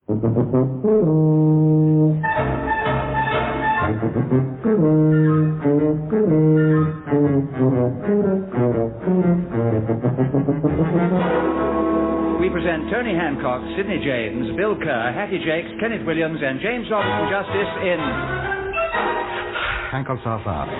We present Tony Hancock, Sidney James, Bill Kerr, Hattie Jacques, Kenneth Williams, and James Robertson Justice in Hancock's Half Hour.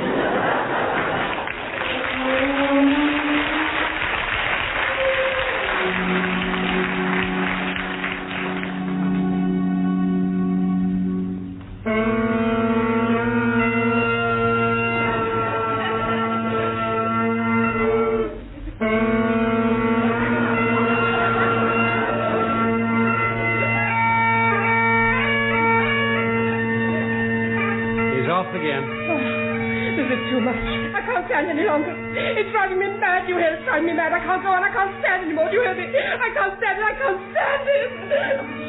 It's driving me mad, you hear? It's driving me mad. I can't go on. I can't stand anymore. Do you hear me? I can't stand it. I can't stand it.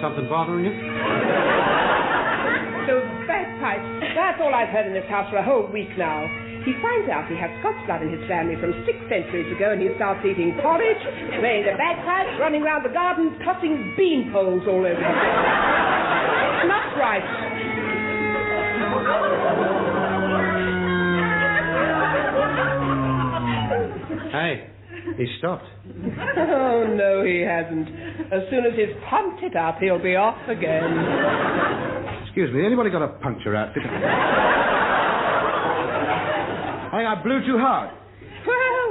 Something bothering you? Those bagpipes. That's all I've heard in this house for a whole week now. He finds out he has Scots blood in his family from 6 centuries ago, and he starts eating porridge, playing the bagpipes, running round the garden, tossing bean poles all over the place. Not right. Hey, he stopped. Oh, no, he hasn't. As soon as he's pumped it up, he'll be off again. Excuse me, anybody got a puncture outfit? I blew too hard.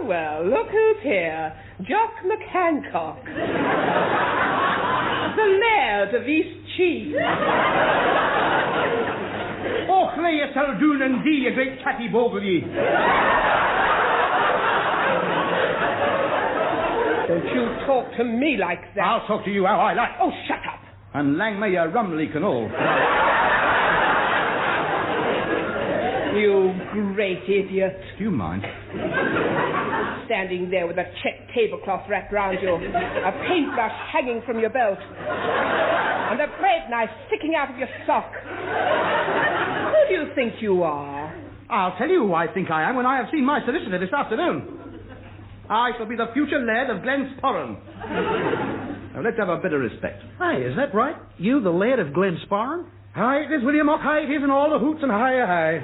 Well, look who's here. Jock McHancocks. The Laird of East Cheap. Oh, Clay, a Saldoon and thee, a great chatty bogle ye. Don't you talk to me like that. I'll talk to you how I like. Oh, shut up. And lang may a rum leak and all. You great idiot. Do you mind? Standing there with a check tablecloth wrapped round you, a paintbrush hanging from your belt, and a bread knife sticking out of your sock. Who do you think you are? I'll tell you who I think I am when I have seen my solicitor this afternoon. I shall be the future Laird of Glensporran. Now, let's have a bit of respect. Hi, is that right? You, the Laird of Glensporran? Hi, it is William Ock, hi, it is, and all the hoots and hi.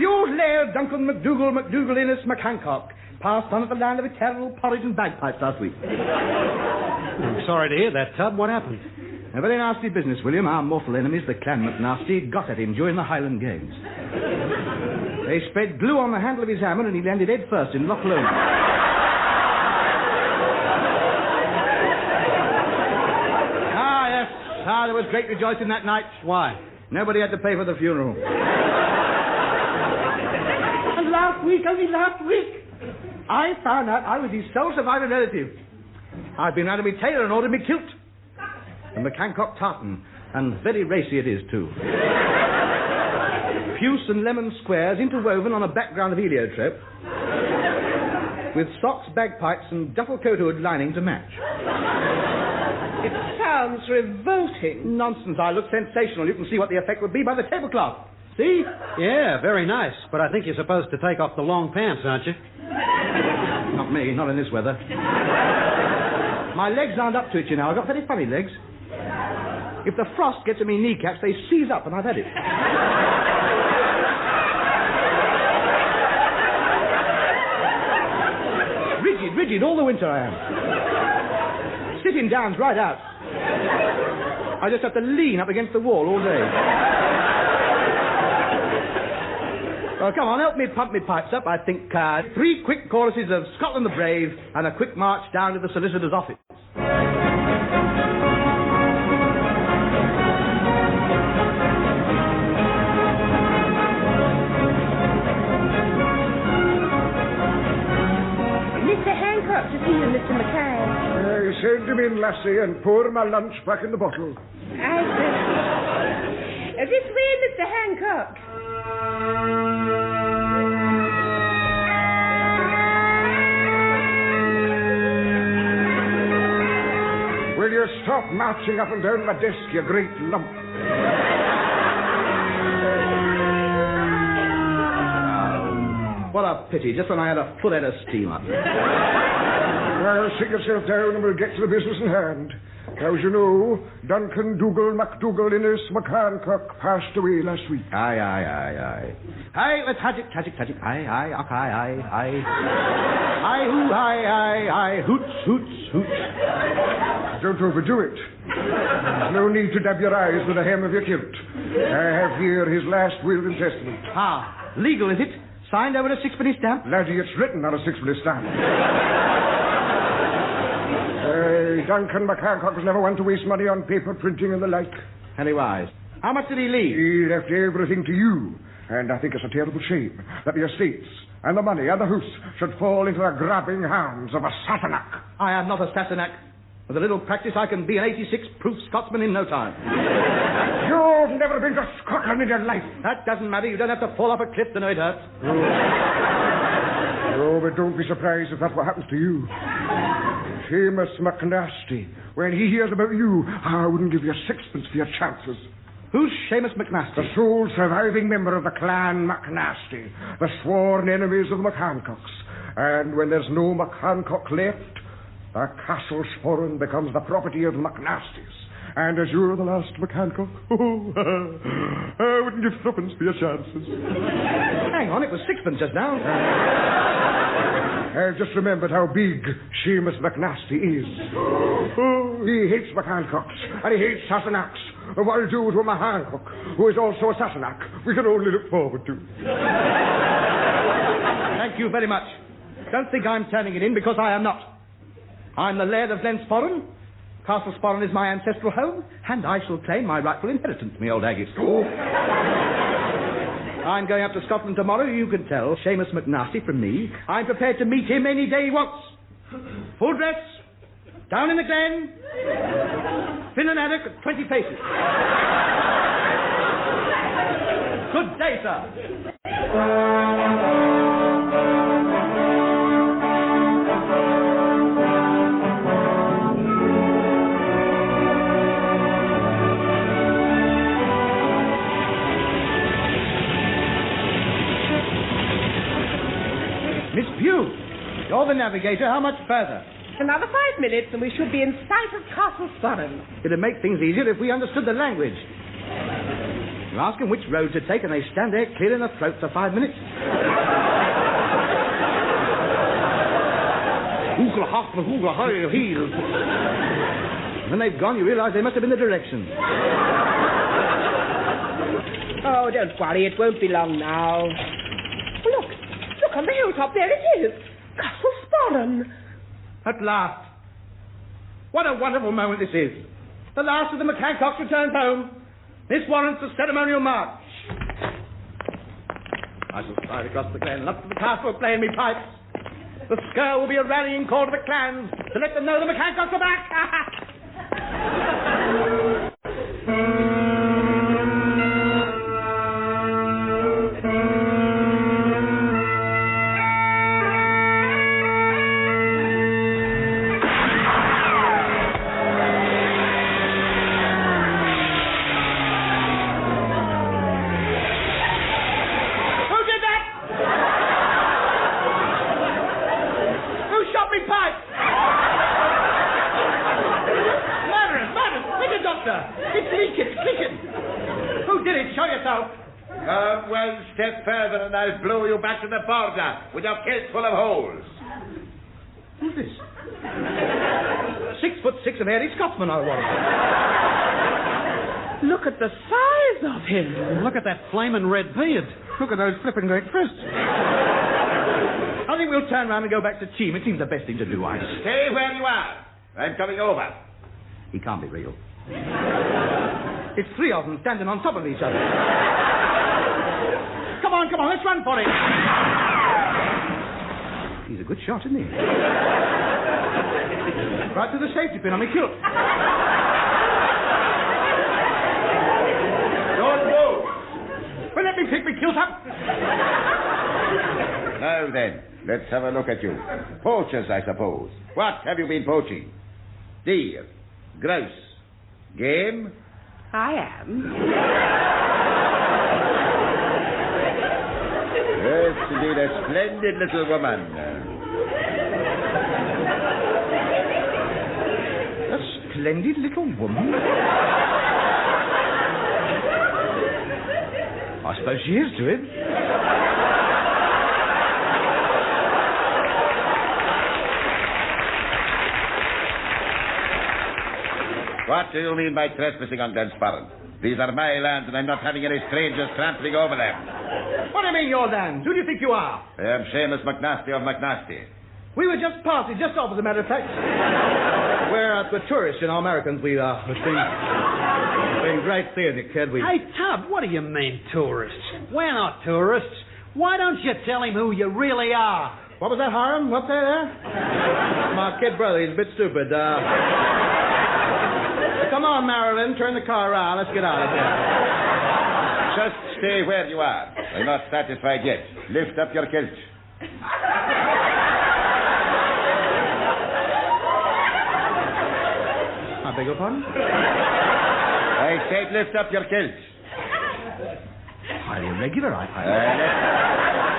The old Laird Duncan MacDougall Innes McHancocks passed on at the land of eternal porridge and bagpipes last week. I'm sorry to hear that, Tub. What happened? A very nasty business, William. Our mortal enemies, the clan McNasty, got at him during the Highland Games. They spread glue on the handle of his hammer and he landed head first in Loch Lomond. There was great rejoicing that night. Why? Nobody had to pay for the funeral. And last week, I found out I was his sole surviving relative. I've been round to me tailor and ordered me kilt. A McHancock tartan. And very racy it is, too. Puce and lemon squares interwoven on a background of heliotrope, with socks, bagpipes, and duffel coat hood lining to match. It sounds revolting. Nonsense. I look sensational. You can see what the effect would be by the tablecloth. See? Yeah, very nice. But I think you're supposed to take off the long pants, aren't you? Not me. Not in this weather. My legs aren't up to it, you know. I've got very funny legs. If the frost gets at me kneecaps, they seize up, and I've had it. Rigid all the winter I am. Sitting down's right out. I just have to lean up against the wall all day. Well, come on, help me pump me pipes up. I think 3 quick choruses of Scotland the Brave and a quick march down to the solicitor's office. To see you, Mr. McCann. Send him in, lassie, and pour my lunch back in the bottle. This way, Mr. Hancock. Will you stop marching up and down my desk, you great lump? What a pity, just when I had a full head of steam up. Well, sit yourself down and we'll get to the business in hand. As you know, Duncan Dougal MacDougall Innes McHancock passed away last week. Aye. Aye, let's tragic. Aye. Aye, hoo, aye. Hoots. Don't overdo it. There's no need to dab your eyes with the hem of your kilt. I have here his last will and testament. Ah, legal, is it? Signed over a sixpenny stamp? Laddie, it's written on a sixpenny stamp. Duncan McHancock was never one to waste money on paper printing and the like. Very wise. How much did he leave? He left everything to you. And I think it's a terrible shame that the estates and the money and the house should fall into the grabbing hands of a Sassenach. I am not a Sassenach. With a little practice, I can be an 86-proof Scotsman in no time. You've never been to Scotland in your life. That doesn't matter. You don't have to fall off a cliff to know it hurts. Oh, but don't be surprised if that's what happens to you. Seamus McNasty. When he hears about you, I wouldn't give you sixpence for your chances. Who's Seamus McNasty? The sole surviving member of the clan McNasty, the sworn enemies of the McHancocks. And when there's no McHancock left, the castle Sporran becomes the property of the McNastys. And as you're the last McHancock, I wouldn't give threepence for your chances. Hang on, it was sixpence just now. I've just remembered how big Seamus McNasty is. Oh, he hates McHancocks, and he hates Sassenachs. And what he'll do to a McHancock, who is also a Sassenach, we can only look forward to. Thank you very much. Don't think I'm turning it in, because I am not. I'm the Laird of Glen Sporran. Castle Sporran is my ancestral home, and I shall claim my rightful inheritance, me old haggis. Oh. I'm going up to Scotland tomorrow, you can tell Seamus McNasty from me. I'm prepared to meet him any day he wants. Full dress, down in the glen, fill an haddock at 20 paces. Good day, sir. Miss Pugh, you're the navigator. How much further? Another 5 minutes and we should be in sight of Castle Sporran. It'd make things easier if we understood the language. You ask them which road to take and they stand there clearing their throats for 5 minutes. When they've gone, you realise they must have been the directions. Oh, don't worry, it won't be long now. Look on the hilltop, there it is. Castle Sporran. At last. What a wonderful moment this is. The last of the McHancocks returns home. This warrants a ceremonial march. I shall stride across the glen and up to the castle playing me pipes. The skirl will be a rallying call to the clans to let them know the McHancocks are back. I'll blow you back to the border with your kilt full of holes. Who's this? 6'6" of hairy Scotsman, I was. Look at the size of him. Look at that flaming red beard. Look at those flipping great fists. I think we'll turn round and go back to team. It seems the best thing to do, I Stay where you are. I'm coming over. He can't be real. It's three of them standing on top of each other. Come on, let's run for it. He's a good shot, isn't he? Right to the safety pin on my kilt. Don't move. Well, let me pick my kilt up. Now then, let's have a look at you. Poachers, I suppose. What have you been poaching? Deer, grouse, game? I am. Yes, indeed, a splendid little woman. That's splendid little woman. I suppose she is to him. What do you mean by trespassing on Glensporran? These are my lands, and I'm not having any strangers trampling over them. What do you mean, your lands? Who do you think you are? I am Seamus McNasty of McNasty. We were just passing, just off, as a matter of fact. We're tourists, you know, Americans. We are. It's been great seeing you, kid. Hey, Tub, what do you mean, tourists? We're not tourists. Why don't you tell him who you really are? What was that, Hiram? What's there? My kid brother, he's a bit stupid. Come on, Marilyn, turn the car around. Let's get out of here. Just stay where you are. I'm not satisfied yet. Lift up your kilt. I beg your pardon? I said lift up your kilt. Highly irregular,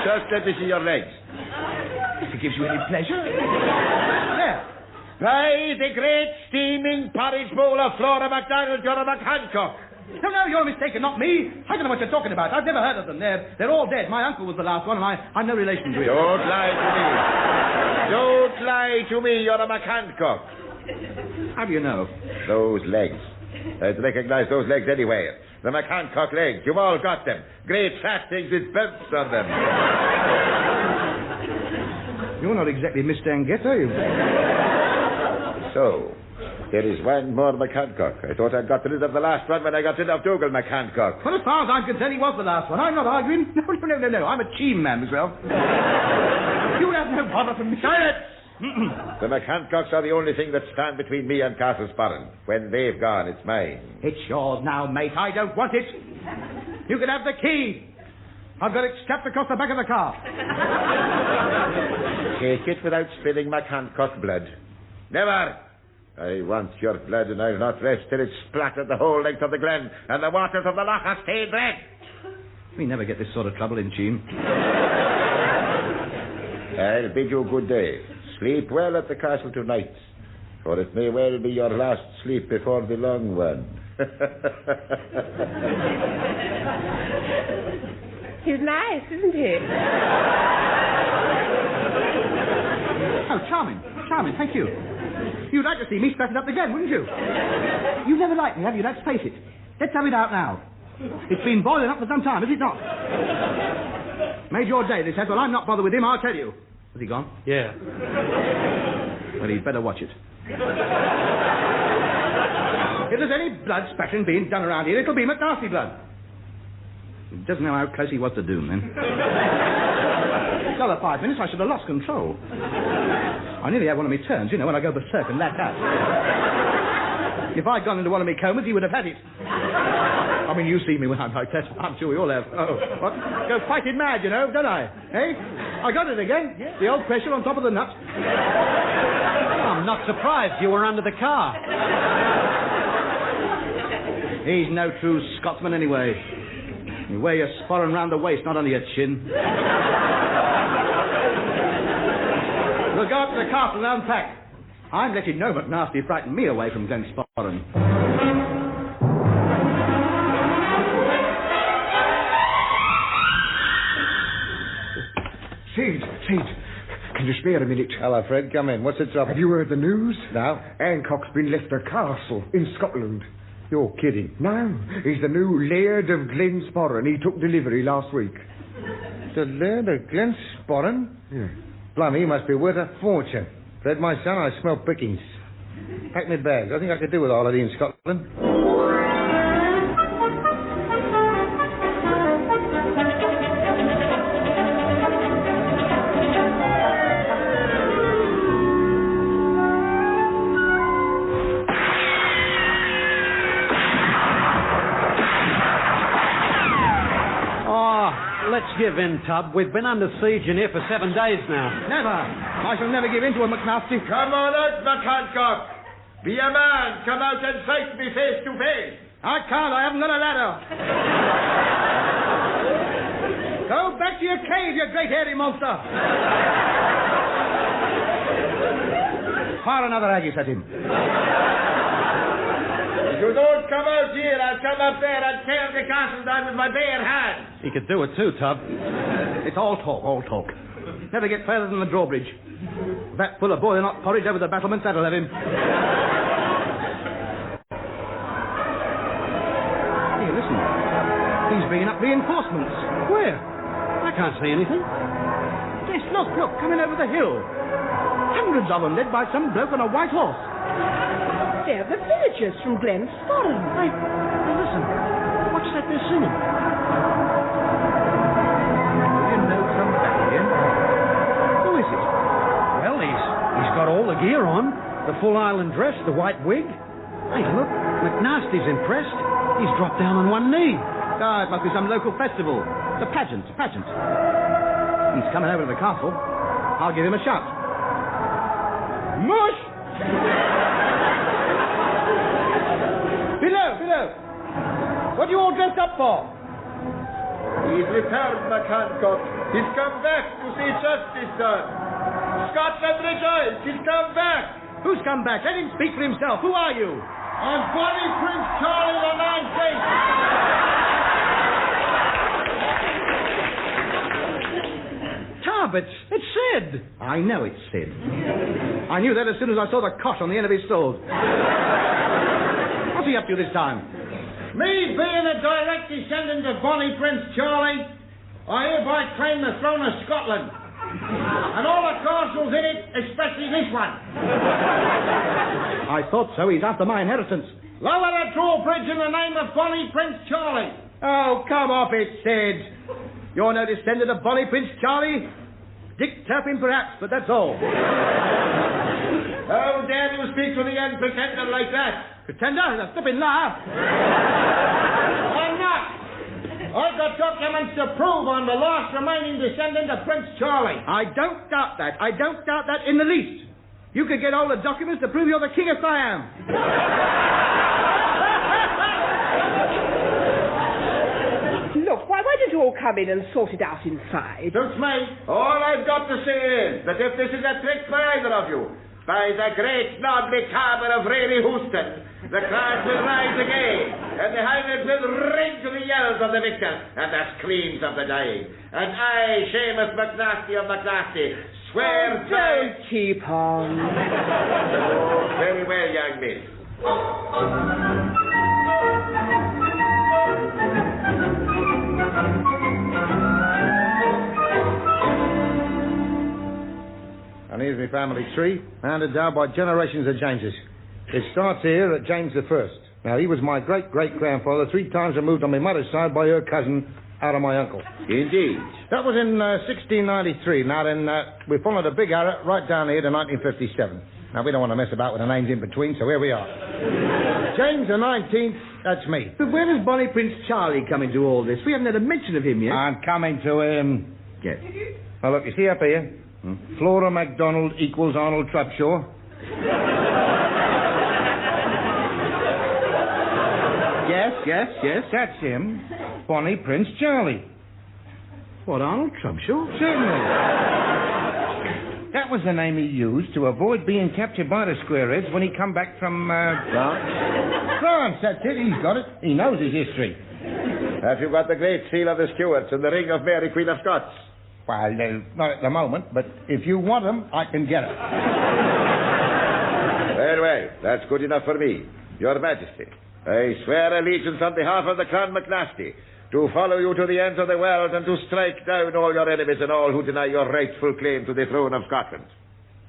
Just let me see your legs. If it gives you any pleasure. There. By the great steaming porridge bowl of Flora MacDonald, you're a McHancocks. No, you're mistaken, not me. I don't know what you're talking about. I've never heard of them. They're all dead. My uncle was the last one, and I'm no relation to him. Don't lie to me. Don't lie to me. You're a McHancocks. How do you know? Those legs. I'd recognize those legs anywhere. The McHancock legs. You've all got them. Great fat things with bumps on them. You're not exactly Mr. Anget, are you? So, there is one more McHancock. I thought I'd got rid of the last one when I got rid of Dougal McHancock. Well, as far as I'm concerned, he was the last one. I'm not arguing. No. I'm a team man myself. You have no bother from me. Silence! The McHancocks are the only thing that stand between me and Castlesporran. When they've gone, it's mine. It's yours now, mate. I don't want it. You can have the key. I've got it strapped across the back of the car. Take it without spilling McHancock blood. Never! I want your blood, and I'll not rest till it's splattered the whole length of the glen, and the waters of the loch are stained red. We never get this sort of trouble in Cheam. I'll bid you good day. Sleep well at the castle tonight, for it may well be your last sleep before the long one. He's nice, isn't he? Oh, charming. Thank you. You'd like to see me splattered up again, wouldn't you? You never liked me, have you? Let's face it. Let's have it out now. It's been boiling up for some time, has it not? Made your day, this has. Well, I'm not bothered with him, I'll tell you. Has he gone? Yeah. Well, he'd better watch it. If there's any blood splattering being done around here, it'll be McNasty blood. He doesn't know how close he was to doom, then. Another 5 minutes, I should have lost control. I nearly had one of my turns, you know, when I go berserk and lash out. If I'd gone into one of my comas, he would have had it. I mean, you see me when I'm like that. I'm sure we all have. Oh, what? Go fighting mad, you know, don't I? Eh? I got it again. The old pressure on top of the nut. I'm not surprised you were under the car. He's no true Scotsman anyway. You wear your sporran round the waist, not under your chin. We'll go up to the castle and unpack. I'm letting no McNasty frighten me away from Glensporran. Sid, can you spare a minute? Hello, Fred. Come in. What's the trouble? Have you heard the news? No. Hancock's been left a castle in Scotland. You're kidding. No, he's the new Laird of Glensporran. He took delivery last week. The Laird of Glensporran? Yeah. Blimey, he must be worth a fortune. Fred, my son, I smell pickings. Pack me bags. I think I could do with a holiday in Scotland. Let's give in, Tub. We've been under siege in here for 7 days now. Never. I shall never give in to a McNasty. Come on out, McHancock. Be a man. Come out and fight me face to face. I can't. I haven't got a ladder. Go back to your cave, you great hairy monster. Fire another haggis at him. come out here, I'll come up there and tear the castle down with my bare hands. He could do it too, Tub. It's all talk. Never get further than the drawbridge. That full of boiling hot porridge over the battlements, that'll have him. Here, listen. He's bringing up reinforcements. Where? I can't see anything. Yes, look, coming over the hill. Hundreds of them, led by some bloke on a white horse. They're the villagers from Glen's Forum. Hey, listen. What's that they're singing? You know somebody, yeah? Who is it? Well, he's got all the gear on. The full island dress, the white wig. Hey, look. McNasty's impressed. He's dropped down on one knee. Ah, it must be some local festival. It's a pageant. He's coming over to the castle. I'll give him a shout. Mush! Below! What are you all dressed up for? He's returned, McHancocks. He's come back to see justice done. Scotland rejoice! He's come back! Who's come back? Let him speak for himself. Who are you? I'm Bonnie Prince Charlie the 19th! Tub, it's Sid. I know it's Sid. I knew that as soon as I saw the cot on the end of his sword. What's he up to this time? Me being a direct descendant of Bonnie Prince Charlie, I hereby claim the throne of Scotland. And all the castles in it, especially this one. I thought so. He's after my inheritance. Lower the drawbridge in the name of Bonnie Prince Charlie. Oh, come off it, Sid. You're no descendant of Bonnie Prince Charlie. Dick Turpin, perhaps, but that's all. How dare you speak to the young pretender like that? Pretender? That's flipping laugh. I'm not. I've got documents to prove I'm the last remaining descendant of Prince Charlie. I don't doubt that. I don't doubt that in the least. You could get all the documents to prove you're the King of Siam. Look, why don't you all come in and sort it out inside? Suits me. All I've got to say is that if this is a trick by either of you, by the great Nodley Carver of Rayleigh Houston, the crowd will rise again, and the Highlands will ring to the yells of the victor and the screams of the dying. And I, Seamus McNasty of McNasty, swear Don't keep on. Oh, very well, young miss. And here's my family tree, handed down by generations of Jameses. It starts here at James the First. Now, he was my great-great-grandfather, 3 times removed on my mother's side by her cousin, out of my uncle. Indeed. That was in 1693. Now, then, we followed a big arrow right down here to 1957. Now, we don't want to mess about with the names in between, so here we are. James the 19th, that's me. But where does Bonnie Prince Charlie come into all this? We haven't had a mention of him yet. I'm coming to him. Yes. Now, look, you see up here? Flora MacDonald equals Arnold Trapshaw. Yes. That's him. Bonnie Prince Charlie. What, Arnold Trapshaw? Certainly. That was the name he used to avoid being captured by the squareheads when he come back from, France, that's it. He's got it. He knows his history. Have you got the Great Seal of the Stuarts and the Ring of Mary, Queen of Scots? Well, not at the moment, but if you want them, I can get them. Very well. That's good enough for me. Your Majesty, I swear allegiance on behalf of the Clan McNasty to follow you to the ends of the world and to strike down all your enemies and all who deny your rightful claim to the throne of Scotland.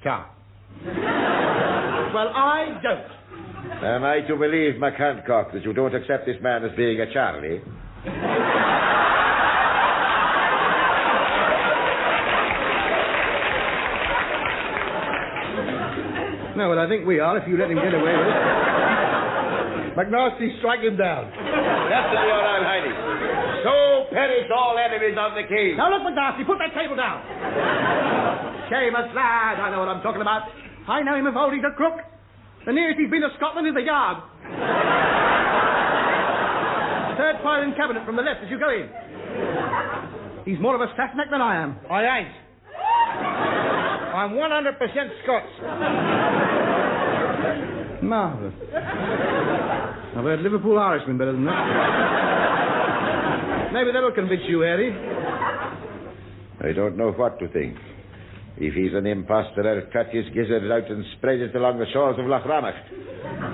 Ta. Well, I don't. Am I to believe, McHancocks, that you don't accept this man as being a Charlie? No, well, I think we are, if you let him get away with it. McNasty, strike him down. Yes, Your Royal Highness. So perish all enemies of the king. Now, look, McNasty, put that table down. Seamus, lad, I know what I'm talking about. I know him of old. He's a crook. The nearest he's been to Scotland is the Yard. Third file in cabinet from the left as you go in. He's more of a Sassenach than I am. I ain't. I'm 100% Scots. Marvellous. I've heard Liverpool Irishman better than that. Maybe that'll convince you, Harry. I don't know what to think. If he's an impostor, I'll cut his gizzard out and spread it along the shores of Loch Rannoch.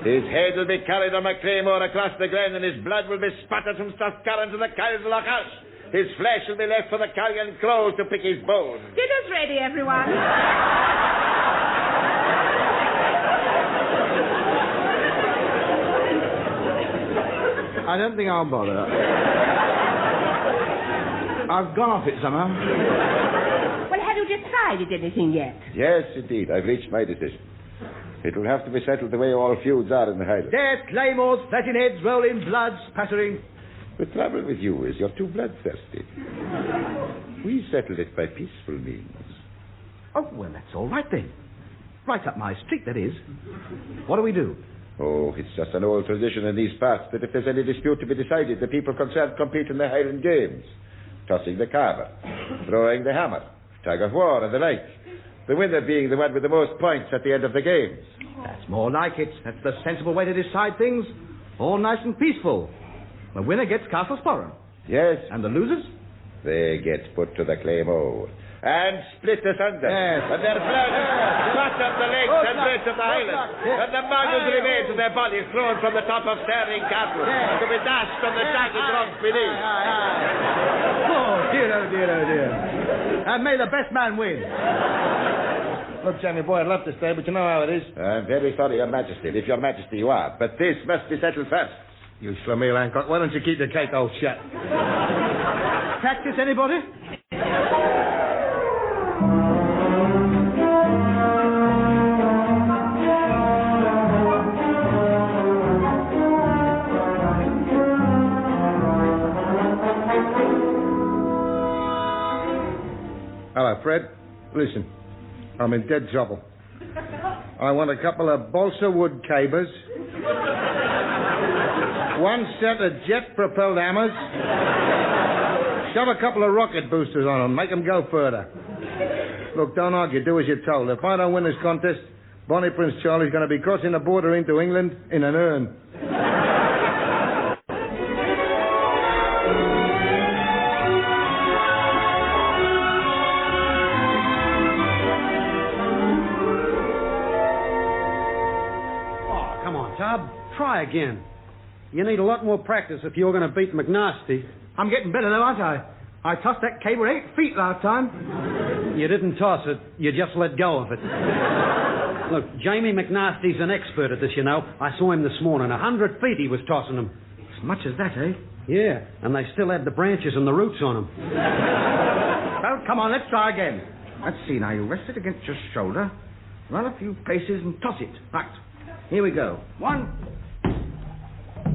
His head will be carried on a claymore across the glen, and his blood will be spattered from Stockcarron to the Kyles of Loch House. His flesh will be left for the carrion crows to pick his bones. Dinner's ready, everyone. I don't think I'll bother. I've gone off it somehow. Well, have you decided anything yet? Yes, indeed. I've reached my decision. It will have to be settled the way all feuds are in the Highlands. There's claymores, flashing heads, rolling, blood spattering. The trouble with you is you're too bloodthirsty. We settled it by peaceful means. Oh, well, that's all right then. Right up my street, that is. What do we do? Oh, it's just an old tradition in these parts that if there's any dispute to be decided, the people concerned compete in the Highland Games. Tossing the carver, throwing the hammer, tug of war, and the like. The winner being the one with the most points at the end of the games. That's more like it. That's the sensible way to decide things. All nice and peaceful. The winner gets Castle Sporran. Yes. And the losers? They get put to the claymore. And split asunder. Yes. And their blood spot up the legs and breasts of the Highlands. And the margins remains of their bodies thrown from the top of Stirling Castle to be dashed on the jagged rocks beneath. Oh, dear, oh, dear, oh, dear. And may the best man win. Look, Sammy boy, I'd love to stay, but you know how it is. I'm very sorry, Your Majesty. If Your Majesty you are. But this must be settled first. You schlemiel, Hancock. Why don't you keep the cake all shut? Practice, anybody? Hello, Fred. Listen, I'm in dead trouble. I want a couple of balsa wood cabers, one set of jet-propelled hammers, shove a couple of rocket boosters on them, make them go further. Look, don't argue, do as you're told. If I don't win this contest, Bonnie Prince Charlie's going to be crossing the border into England in an urn. Try again. You need a lot more practice if you're going to beat McNasty. I'm getting better though, aren't I? I tossed that cable 8 feet last time. You didn't toss it. You just let go of it. Look, Jamie McNasty's an expert at this, you know. I saw him this morning. 100 feet he was tossing them. As much as that, eh? Yeah, and they still had the branches and the roots on them. Well, come on, let's try again. Let's see now. You rest it against your shoulder, run a few paces and toss it. Right. Here we go. 1,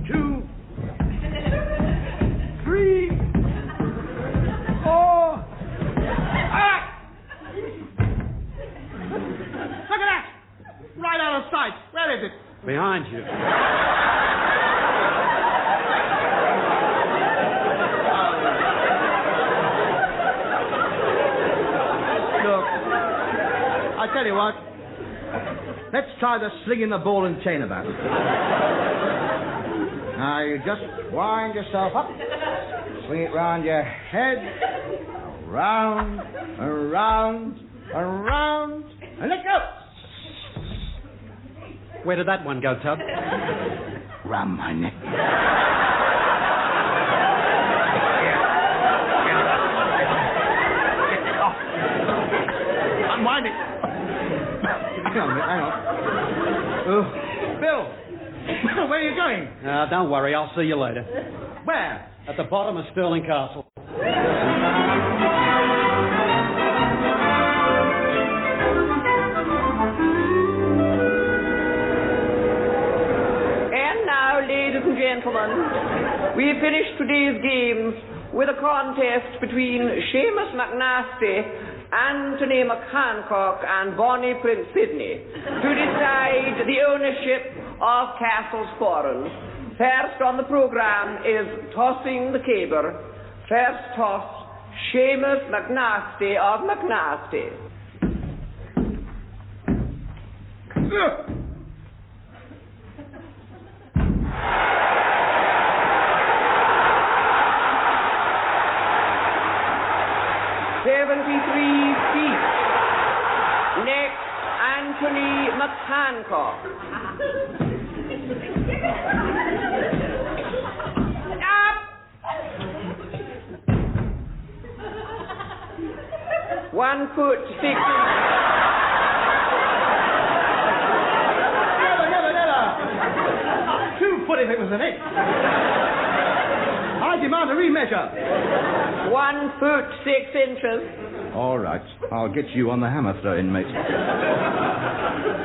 2, 3, 4. Ah! Look at that! Right out of sight. Where is it? Behind you. Look, I tell you what. Let's try the slinging the ball and chain about. Now, you just wind yourself up, swing it round your head, around, around, around, and let go. Where did that one go, Tub? Round my neck. Unwind it. Hang on. Bill, where are you going? Don't worry, I'll see you later. Where? At the bottom of Stirling Castle. And now, ladies and gentlemen, we finish today's games with a contest between Seamus McNasty, Anthony McHancocks and Bonnie Prince Sidney to decide the ownership of Castle Sporran. First on the programme is tossing the caber. First toss, Seamus McNasty of McNasty. Hancock. Up! 1 foot 6 inches. Never. 2 foot if it was an inch. I demand a remeasure. 1 foot 6 inches. All right. I'll get you on the hammer throwing, mate.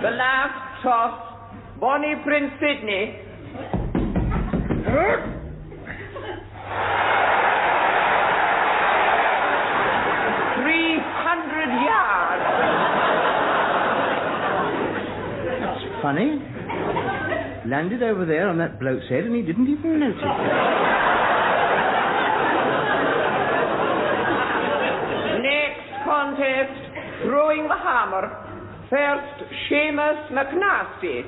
The last toss. Bonnie Prince Sidney. 300 yards. That's funny. Landed over there on that bloke's head and he didn't even notice. Next contest, throwing the hammer. First, Seamus McNasty.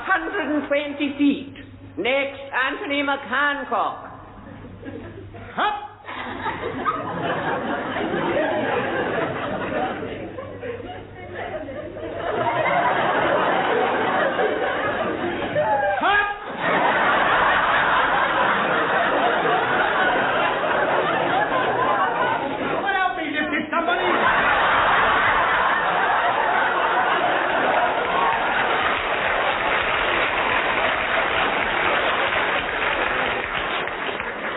120 feet. Next, Anthony McHancocks.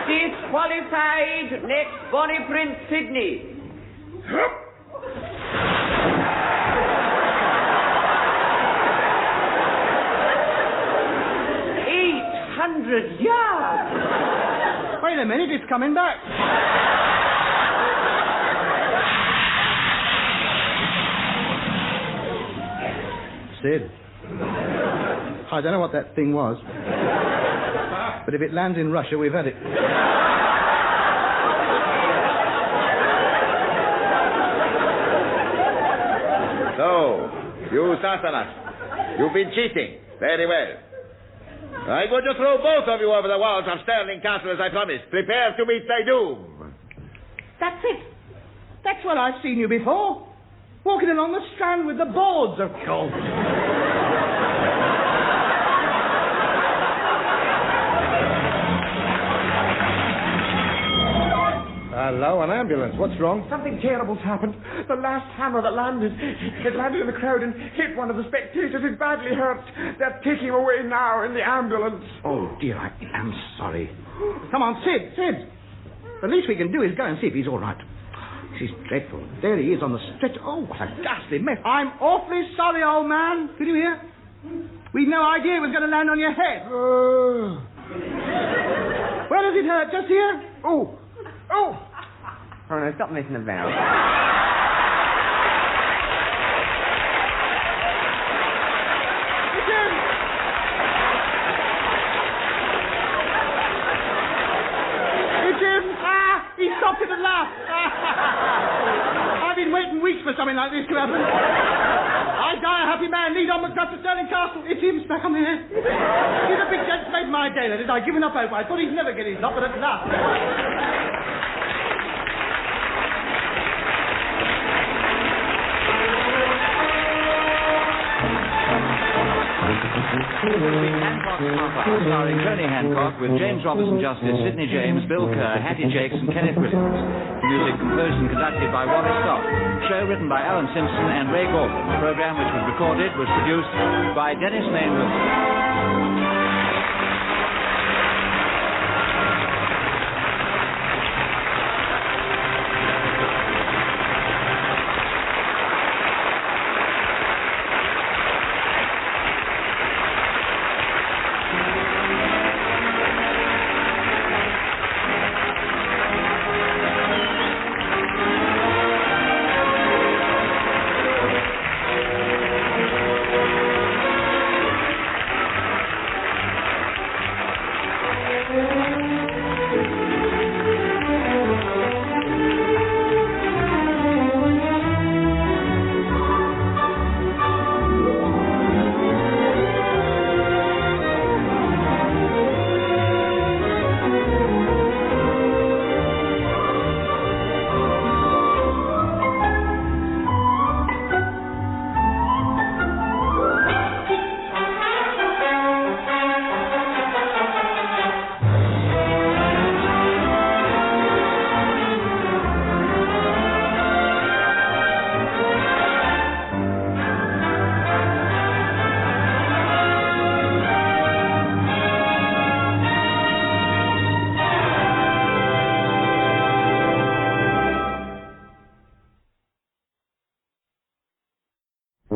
Disqualified. Next, Bonnie Prince Sidney. 800 yards. Wait a minute, it's coming back. Sid, I don't know what that thing was, but if it lands in Russia, we've had it. So, you Sassanas, you've been cheating. Very well. I'm going to throw both of you over the walls of Stirling Castle as I promised. Prepare to meet thy doom. That's it. That's where I've seen you before. Walking along the Strand with the boards of gold. Hello, an ambulance. What's wrong? Something terrible's happened. The last hammer that landed, it landed in the crowd and hit one of the spectators. He's badly hurt. They're taking him away now in the ambulance. Oh, dear, I am sorry. Come on, Sid. The least we can do is go and see if he's all right. This is dreadful. There he is on the stretcher. Oh, what a ghastly mess. I'm awfully sorry, old man. Did you hear? We'd no idea it was going to land on your head. Where does it hurt? Just here? Oh, no, stop messing about. He stopped it at last. I've been waiting weeks for something like this to happen. I die a happy man, lead on McDuff to Stirling Castle. It's him, smack on the head. He's a big gent, made my day, that is. I'd given up hope. I thought he'd never get his lot, but at last. Starring Tony Hancock with James Robertson Justice, Sidney James, Bill Kerr, Hattie Jacques and Kenneth Williams. Music composed and conducted by Wally Stott. Show written by Alan Simpson and Ray Gordon. The programme which was recorded was produced by Denis Wilson.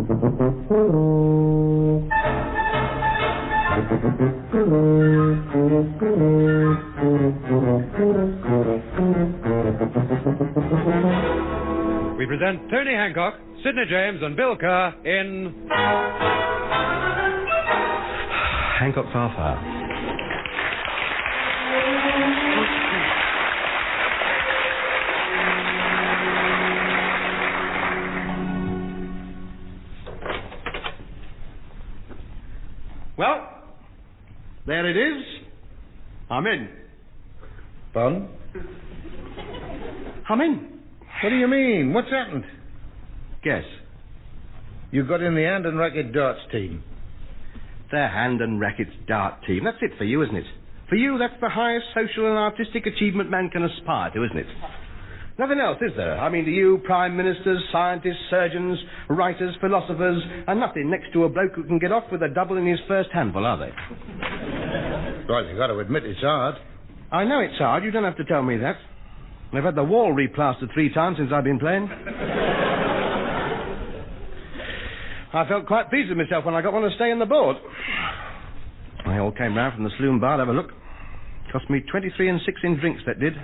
We present Tony Hancock, Sidney James, and Bill Kerr in Hancock's Half-Hour. Well, there it is. I'm in. Pardon? I'm in. What do you mean? What's happened? Guess. You got in the hand and racket darts team. The hand and rackets dart team. That's it for you, isn't it? For you, that's the highest social and artistic achievement man can aspire to, isn't it? Nothing else, is there? I mean, to you, prime ministers, scientists, surgeons, writers, philosophers, are nothing next to a bloke who can get off with a double in his first handful, are they? Well, you got to admit it's hard. I know it's hard. You don't have to tell me that. I've had the wall replastered 3 times since I've been playing. I felt quite pleased with myself when I got one to stay in the board. They all came round from the saloon bar to have a look. Cost me 23 and 6 in drinks, that did.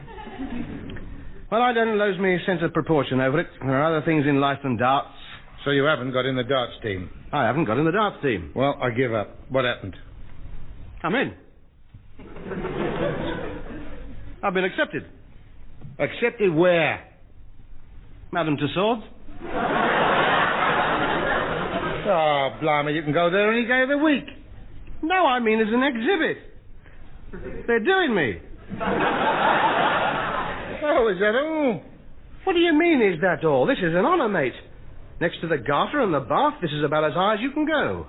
Well, I don't lose me sense of proportion over it. There are other things in life than darts. So you haven't got in the darts team? I haven't got in the darts team. Well, I give up. What happened? I'm in. I've been accepted. Accepted where? Madame Tussauds. Oh, blimey, you can go there any day of the week. No, I mean as an exhibit. They're doing me. Oh, is that all? What do you mean, is that all? This is an honour, mate. Next to the garter and the bath, this is about as high as you can go.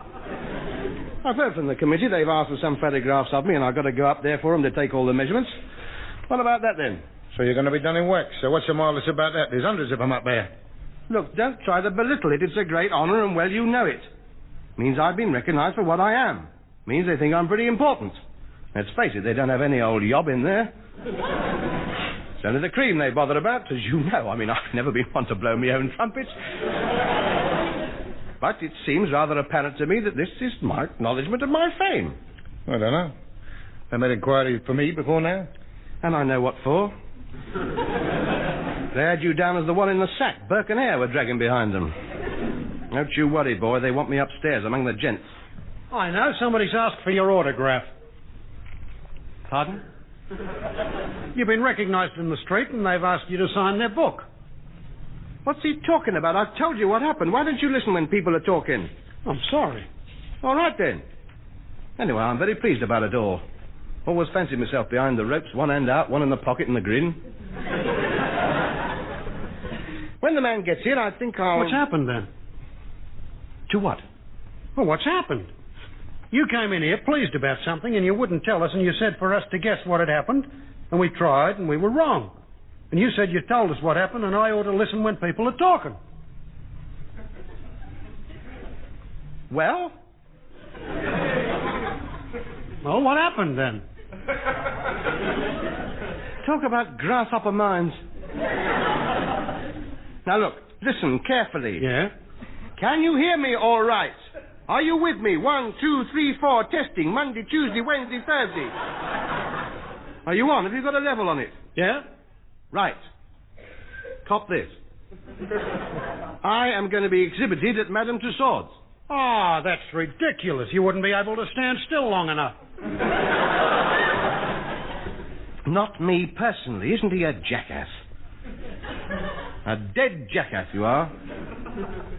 I've heard from the committee they've asked for some photographs of me, and I've got to go up there for them to take all the measurements. What about that, then? So you're going to be done in wax. So what's so marvellous about that? There's hundreds of them up there. Look, don't try to belittle it. It's a great honour, and well, you know it. Means I've been recognised for what I am. Means they think I'm pretty important. Let's face it, they don't have any old yob in there. It's only the cream they bother about, as you know. I mean, I've never been one to blow my own trumpet. But it seems rather apparent to me that this is my acknowledgement of my fame. I don't know. They made inquiry for me before now. And I know what for. They had you down as the one in the sack Burke and Hare were dragging behind them. Don't you worry, boy. They want me upstairs among the gents. I know. Somebody's asked for your autograph. Pardon? You've been recognised in the street and they've asked you to sign their book. What's he talking about? I've told you what happened. Why don't you listen when people are talking? I'm sorry. All right, then. Anyway, I'm very pleased about it all. Always fancied myself behind the ropes, one hand out, one in the pocket and the grin. When the man gets here, I think I'll... What's happened, then? To what? Well, what's happened? You came in here pleased about something and you wouldn't tell us, and you said for us to guess what had happened, and we tried and we were wrong. And you said you told us what happened and I ought to listen when people are talking. Well? Well, what happened then? Talk about grasshopper minds. Now look, listen carefully. Yeah? Can you hear me all right? Are you with me? 1, 2, 3, 4, testing. Monday, Tuesday, Wednesday, Thursday. Are you on? Have you got a level on it? Yeah? Right. Cop this. I am going to be exhibited at Madame Tussauds. Ah, that's ridiculous. You wouldn't be able to stand still long enough. Not me personally. Isn't he a jackass? A dead jackass, you are.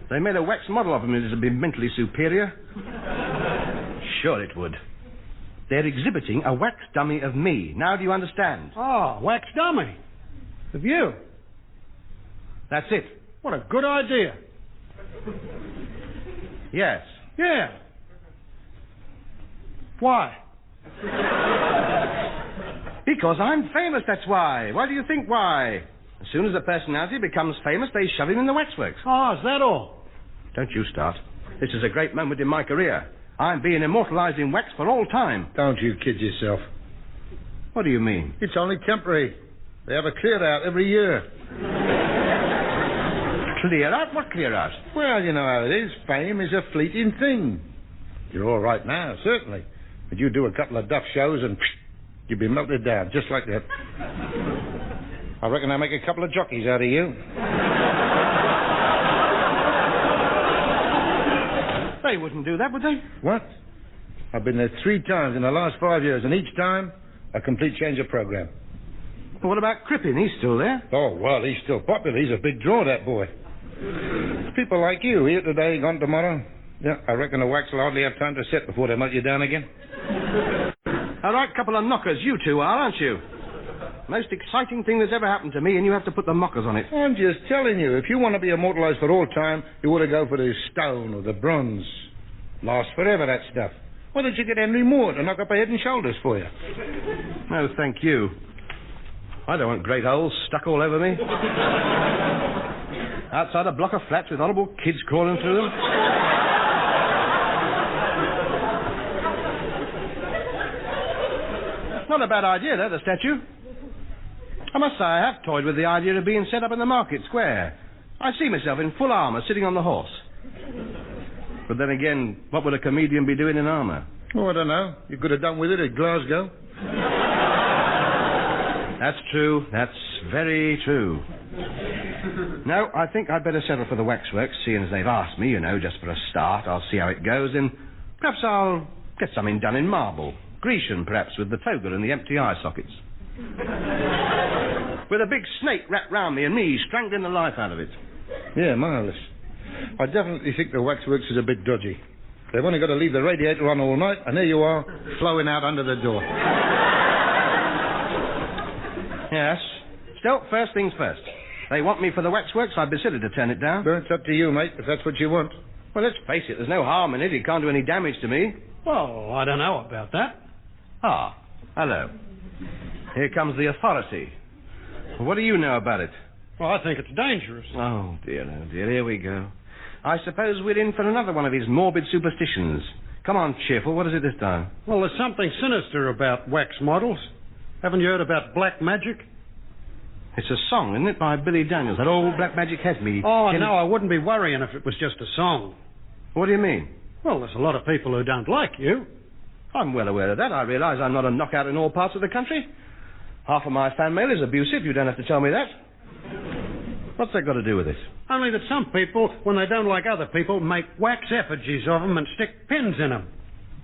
They made a wax model of him as to be mentally superior. Sure it would. They're exhibiting a wax dummy of me. Now do you understand? Oh, wax dummy. Of you. That's it. What a good idea. Yes. Yeah. Why? Because I'm famous, that's why. Why do you think why? As soon as a personality becomes famous, they shove him in the waxworks. Oh, is that all? Don't you start. This is a great moment in my career. I'm being immortalised in wax for all time. Don't you kid yourself. What do you mean? It's only temporary. They have a clear-out every year. Clear out? What clear out? Well, you know how it is. Fame is a fleeting thing. You're all right now, certainly. But you do a couple of duff shows and you'd be melted down, just like that. I reckon I'll make a couple of jockeys out of you. They wouldn't do that, would they? What? I've been there 3 times in the last 5 years, and each time, a complete change of program. Well, what about Crippen? He's still there. Oh, well, he's still popular. He's a big draw, that boy. People like you, here today, gone tomorrow. Yeah, I reckon the wax will hardly have time to set before they melt you down again. A right couple of knockers you two are, aren't you? Most exciting thing that's ever happened to me, and you have to put the mockers on it. I'm just telling you, if you want to be immortalised for all time, you ought to go for the stone or the bronze. Lasts forever, that stuff. Why don't you get Henry Moore to knock up a head and shoulders for you? No, thank you. I don't want great holes stuck all over me. Outside a block of flats with horrible kids crawling through them. Not a bad idea, though, the statue. I must say, I have toyed with the idea of being set up in the market square. I see myself in full armour, sitting on the horse. But then again, what would a comedian be doing in armour? Oh, I don't know. You could have done with it at Glasgow. That's true. That's very true. No, I think I'd better settle for the Waxworks, seeing as they've asked me, you know, just for a start. I'll see how it goes, and perhaps I'll get something done in marble. Grecian, perhaps, with the toga and the empty eye sockets. With a big snake wrapped round me and me strangling the life out of it. Yeah, marvellous. I definitely think the Waxworks is a bit dodgy. They've only got to leave the radiator on all night, and there you are, flowing out under the door. Yes. Still, first things first. They want me for the Waxworks. I'd be silly to turn it down. Well, it's up to you, mate, if that's what you want. Well, let's face it, there's no harm in it. It can't do any damage to me. Well, I don't know about that. Ah, hello. Here comes the authority. What do you know about it? Well, I think it's dangerous. Oh, dear, here we go. I suppose we're in for another one of his morbid superstitions. Come on, cheerful, what is it this time? Well, there's something sinister about wax models. Haven't you heard about black magic? It's a song, isn't it, by Billy Daniels? That old black magic has me. Oh, no, I wouldn't be worrying if it was just a song. What do you mean? Well, there's a lot of people who don't like you. I'm well aware of that. I realise I'm not a knockout in all parts of the country. Half of my fan mail is abusive. You don't have to tell me that. What's that got to do with it? Only that some people, when they don't like other people, make wax effigies of them and stick pins in them.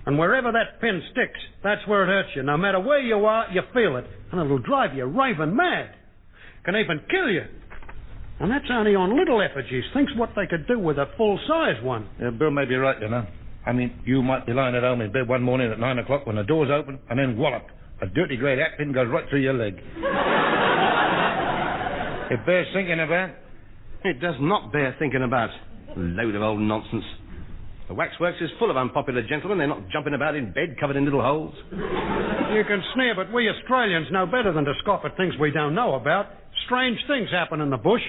And wherever that pin sticks, that's where it hurts you. No matter where you are, you feel it. And it'll drive you raving mad. Can even kill you. And that's only on little effigies. Think what they could do with a full-size one. Yeah, Bill may be right, you know. I mean, you might be lying at home in bed one morning at 9 o'clock when the door's open, and then wallop, a dirty grey hat pin goes right through your leg. It bears thinking about. It does not bear thinking about. Load of old nonsense. The Waxworks is full of unpopular gentlemen. They're not jumping about in bed covered in little holes. You can sneer, but we Australians know better than to scoff at things we don't know about. Strange things happen in the bush.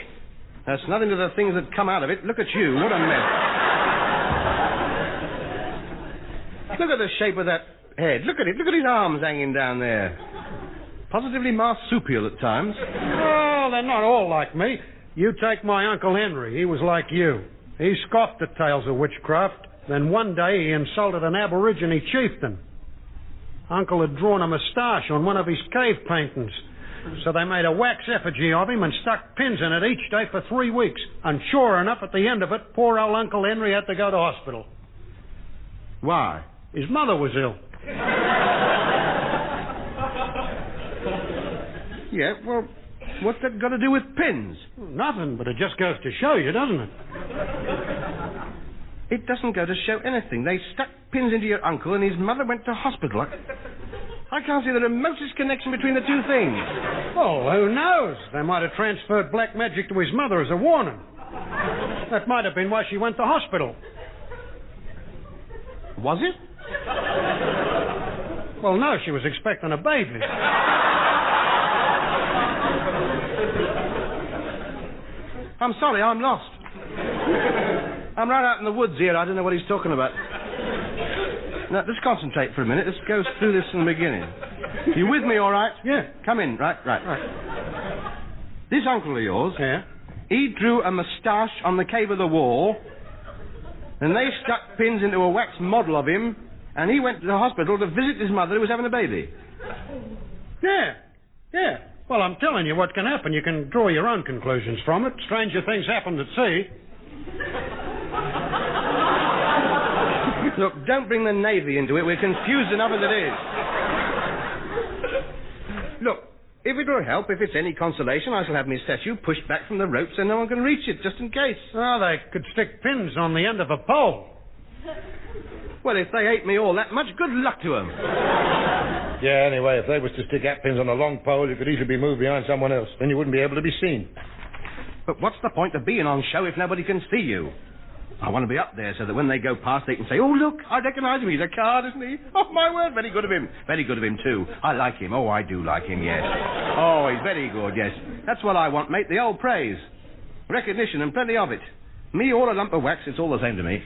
That's nothing to the things that come out of it. Look at you. What a mess. Look at the shape of that head. Look at it. Look at his arms hanging down there. Positively marsupial at times. Oh, they're not all like me. You take my Uncle Henry. He was like you. He scoffed at tales of witchcraft. Then one day he insulted an Aborigine chieftain. Uncle had drawn a moustache on one of his cave paintings. So they made a wax effigy of him and stuck pins in it each day for 3 weeks. And sure enough, at the end of it, poor old Uncle Henry had to go to hospital. Why? His mother was ill. Yeah, well, what's that got to do with pins? Nothing, but it just goes to show you, doesn't it? It doesn't go to show anything. They stuck pins into your uncle and his mother went to hospital. I can't see the remotest connection between the two things. Oh, who knows? They might have transferred black magic to his mother as a warning. That might have been why she went to hospital. Was it? Well, no, she was expecting a baby. I'm sorry, I'm lost. I'm right out in the woods here. I don't know what he's talking about. Now, let's concentrate for a minute. Let's go through this from the beginning. You with me, all right? Yeah. Come in. Right. This uncle of yours yeah. He drew a moustache on the cave of the wall, and they stuck pins into a wax model of him, and he went to the hospital to visit his mother who was having a baby. Yeah. Well, I'm telling you what can happen. You can draw your own conclusions from it. Stranger things happen at sea. Look, don't bring the Navy into it. We're confused enough as it is. Look, if it will help, if it's any consolation, I shall have my statue pushed back from the rope so no one can reach it, just in case. Oh, they could stick pins on the end of a pole. Well, if they hate me all that much, good luck to them. Yeah, anyway, if they was to stick hat pins on a long pole, you could easily be moved behind someone else. Then you wouldn't be able to be seen. But what's the point of being on show if nobody can see you? I want to be up there so that when they go past, they can say, "Oh, look, I recognise him. He's a card, isn't he? Oh, my word, very good of him. Very good of him, too. I like him. Oh, I do like him, yes. Oh, he's very good, yes. That's what I want, mate, the old praise. Recognition and plenty of it. Me or a lump of wax, it's all the same to me."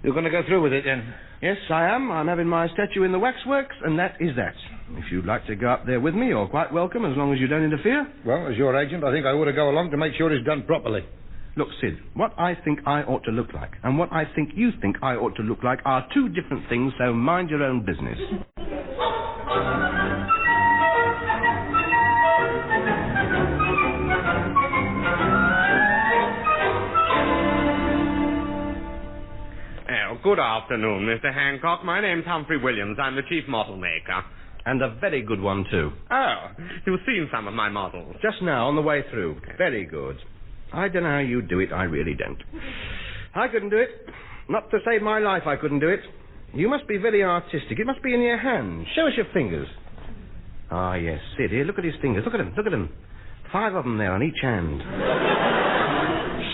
You're going to go through with it, then? Yes, I am. I'm having my statue in the Waxworks, and that is that. If you'd like to go up there with me, you're quite welcome, as long as you don't interfere. Well, as your agent, I think I ought to go along to make sure it's done properly. Look, Sid, what I think I ought to look like and what I think you think I ought to look like are two different things, so mind your own business. Good afternoon, Mr. Hancock. My name's Humphrey Williams. I'm the chief model maker. And a very good one, too. Oh, you've seen some of my models. Just now, on the way through. Very good. I don't know how you do it. I really don't. I couldn't do it. Not to save my life, I couldn't do it. You must be very artistic. It must be in your hands. Show us your fingers. Ah, yes. Sid, here, look at his fingers. Look at them. Look at them. 5 of them there on each hand.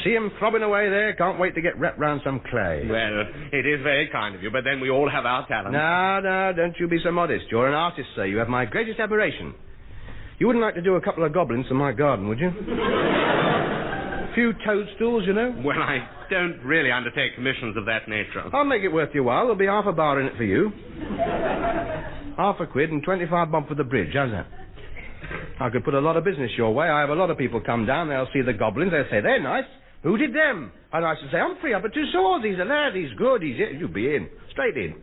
See him throbbing away there? Can't wait to get wrapped round some clay. Well, it is very kind of you, but then we all have our talents. No, don't you be so modest. You're an artist, sir. You have my greatest admiration. You wouldn't like to do a couple of goblins in my garden, would you? A few toadstools, you know? Well, I don't really undertake commissions of that nature. I'll make it worth your while. There'll be half a bar in it for you. £1 and 25 bob for the bridge. How's that? I could put a lot of business your way. I have a lot of people come down. They'll see the goblins. They'll say, "They're nice. Who did them?" And I should say, "Humphrey, up at 2 swords. He's a lad. He's good. You be in. Straight in.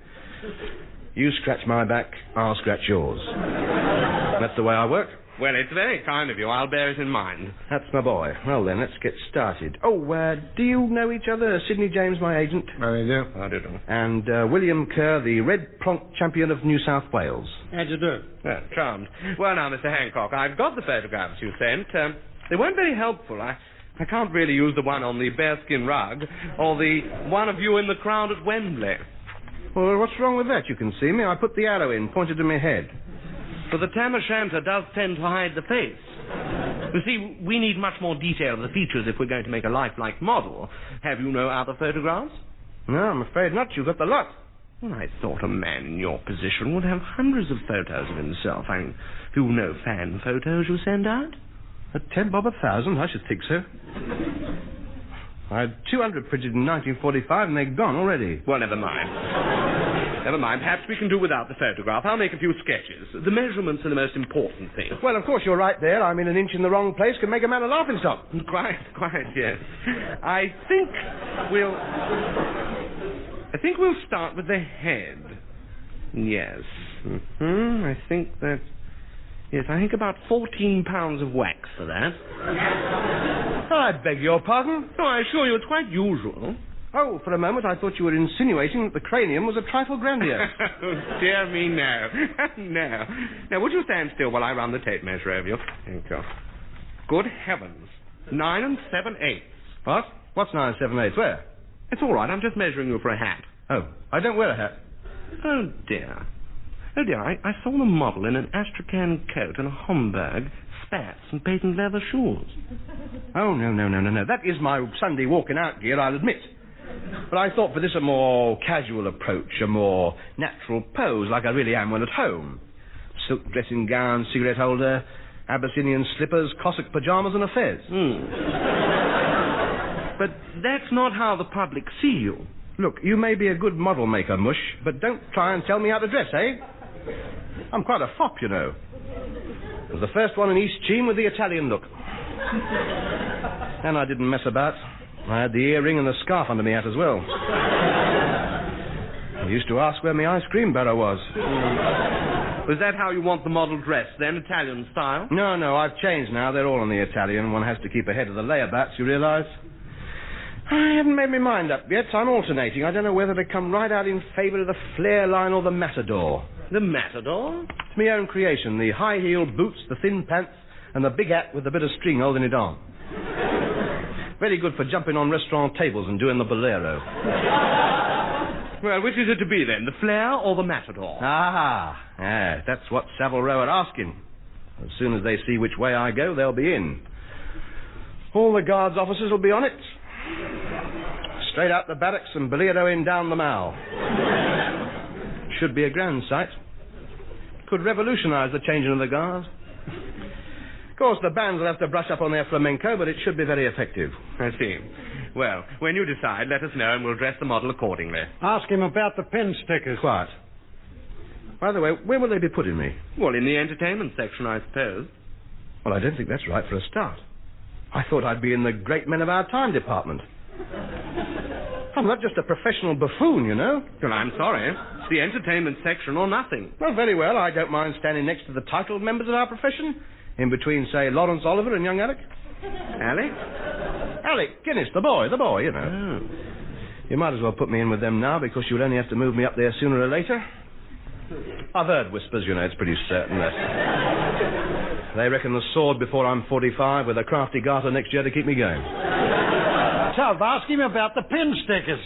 You scratch my back, I'll scratch yours." That's the way I work. Well, it's very kind of you. I'll bear it in mind. That's my boy. Well, then, let's get started. Oh, do you know each other? Sidney James, my agent. I do. I do. And William Kerr, the Red Plonk champion of New South Wales. How'd you do? Well, charmed. Well, now, Mr. Hancock, I've got the photographs you sent. They weren't very helpful. I can't really use the one on the bearskin rug or the one of you in the crowd at Wembley. Well, what's wrong with that? You can see me. I put the arrow in, pointed to my head. For the tam o' shanter does tend to hide the face. You see, we need much more detail of the features if we're going to make a lifelike model. Have you no other photographs? No, I'm afraid not. You've got the lot. Well, I thought a man in your position would have hundreds of photos of himself. I mean, you know fan photos you send out? At 10 bob 1,000, I should think so. I had 200 printed in 1945 and they're gone already. Well, never mind. Never mind. Perhaps we can do without the photograph. I'll make a few sketches. The measurements are the most important thing. Well, of course, you're right there. I'm in an inch in the wrong place. Can make a man a laughing stock. Quite, yes. I think we'll start with the head. Yes. I think that... Yes, I think about 14 pounds of wax for that. I beg your pardon? No, I assure you it's quite usual. Oh, for a moment I thought you were insinuating that the cranium was a trifle grandiose. Oh, dear me, no. No. Now, would you stand still while I run the tape measure over you? Thank you. Good heavens. 9 7/8. What? What's 9 7/8? Where? It's all right. I'm just measuring you for a hat. Oh, I don't wear a hat. Oh, dear. Oh, dear, I saw the model in an astrakhan coat and a Homburg, spats and patent leather shoes. Oh, no. That is my Sunday walking out gear, I'll admit. But I thought for this a more casual approach, a more natural pose, like I really am when at home. Silk dressing gown, cigarette holder, Abyssinian slippers, Cossack pyjamas and a fez. But that's not how the public see you. Look, you may be a good model maker, Mush, but don't try and tell me how to dress, eh? I'm quite a fop, you know. I was the first one in East Cheam with the Italian look. And I didn't mess about. I had the earring and the scarf under my hat as well. I used to ask where my ice cream barrow was. Was that how you want the model dressed, then, Italian style? No, I've changed now. They're all on the Italian. One has to keep ahead of the layabouts, you realise? I haven't made my mind up yet. I'm alternating. I don't know whether to come right out in favour of the flare line or the matador. The matador? It's my own creation. The high-heeled boots, the thin pants, and the big hat with the bit of string holding it on. Very good for jumping on restaurant tables and doing the bolero. Well, which is it to be, then? The flare or the matador? Yes, that's what Savile Row are asking. As soon as they see which way I go, they'll be in. All the guards' officers will be on it. Straight out the barracks and boleroing down the Mall. Should be a grand sight. Could revolutionise the changing of the guard. Of course, the bands will have to brush up on their flamenco, but it should be very effective. I see. Well, when you decide, let us know and we'll dress the model accordingly. Ask him about the pen stickers. Quiet. By the way, where will they be putting me? Well, in the entertainment section, I suppose. Well, I don't think that's right for a start. I thought I'd be in the great men of our time department. I'm not just a professional buffoon, you know. Well, I'm sorry. It's the entertainment section or nothing. Well, very well. I don't mind standing next to the titled members of our profession, in between, say, Lawrence Oliver and young Alec. Alec? Alec Guinness, the boy, you know. Oh. You might as well put me in with them now, because you'll only have to move me up there sooner or later. I've heard whispers, you know, it's pretty certain that they reckon the sword before I'm 45 with a crafty garter next year to keep me going. Tub, ask him about the pin stickers.